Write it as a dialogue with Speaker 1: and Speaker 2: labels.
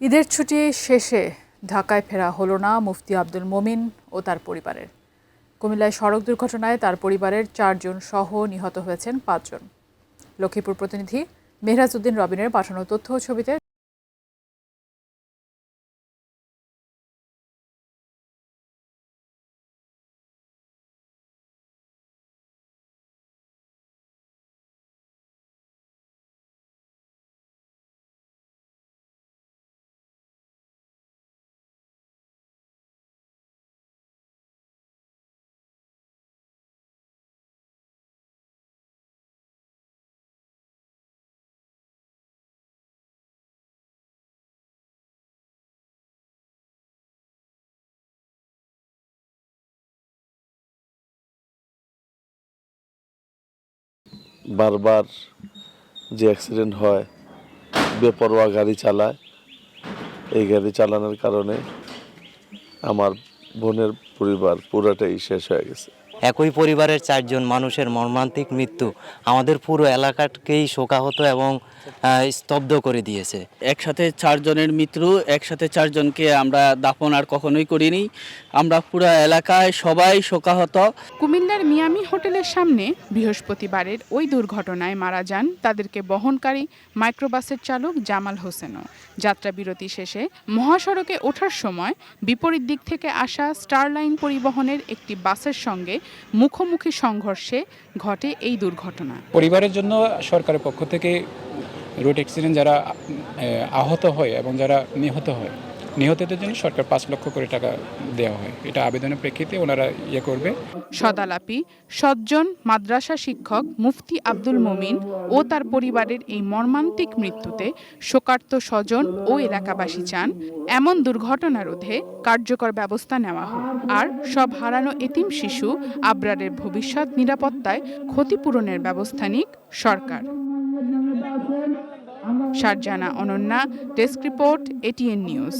Speaker 1: ঈদের ছুটি শেষে ঢাকায় ফেরা হলো না মুফতি আব্দুল মোমিন ও তার পরিবারের। কুমিল্লায় সড়ক দুর্ঘটনায় তার পরিবারের 4 জন সহ নিহত হয়েছেন 5 জন। লক্ষ্মীপুর প্রতিনিধি মেহরাজ উদ্দিন রবিনের পাঠানো তথ্য ও ছবিতে
Speaker 2: বারবার যে অ্যাক্সিডেন্ট হয়, বেপরোয়া গাড়ি চালায়, এই গাড়ি চালানোর কারণে আমার বোনের পরিবার পুরাটাই শেষ হয়ে গেছে।
Speaker 3: একই পরিবারের 4 জন মানুষের মর্মান্তিক মৃত্যু আমাদের পুরো এলাকাকেই শোকাহত এবং স্তব্ধ করে দিয়েছে।
Speaker 4: একসাথে 4 জনের মৃত্যু, একসাথে 4 জনকে আমরা দাফন আর কখনোই করিনি। আমরা পুরো এলাকায় সবাই শোকাহত।
Speaker 5: কুমিল্লার মিয়ামি হোটেলের সামনে বৃহস্পতিবারের ওই দুর্ঘটনায় মারা যান তাদেরকে বহনকারী মাইক্রোবাসের চালক জামাল হোসেনও। যাত্রা বিরতি শেষে মহাসড়কে ওঠার সময় বিপরীত দিক থেকে আসা স্টারলাইন পরিবহনের একটি বাসের সঙ্গে মুখোমুখি সংঘর্ষে ঘটে এই দুর্ঘটনা।
Speaker 6: পরিবারের জন্য সরকারের পক্ষ থেকে রোড অ্যাক্সিডেন্ট যারা আহত হয় এবং যারা নিহত হয়, নিহতদের জন্য সরকার 5 লক্ষ করে টাকা দেওয়া হয়। এটা আবেদনের প্রেক্ষিতে ওনারা করবে।
Speaker 5: সদালাপি সজ্জন মাদ্রাসা শিক্ষক মুফতি আব্দুল মোমিন ও তার পরিবারের এই মর্মান্তিক মৃত্যুতে শোকার্ত স্বজন ও এলাকাবাসী চান এমন দুর্ঘটনা রোধে কার্যকর ব্যবস্থা নেওয়া হোক, আর সব হারানো এতিম শিশু আবরারের ভবিষ্যৎ নিরাপত্তায় ক্ষতিপূরণের ব্যবস্থা নিক সরকার। Sharjana Ananya, desk report, ATN news.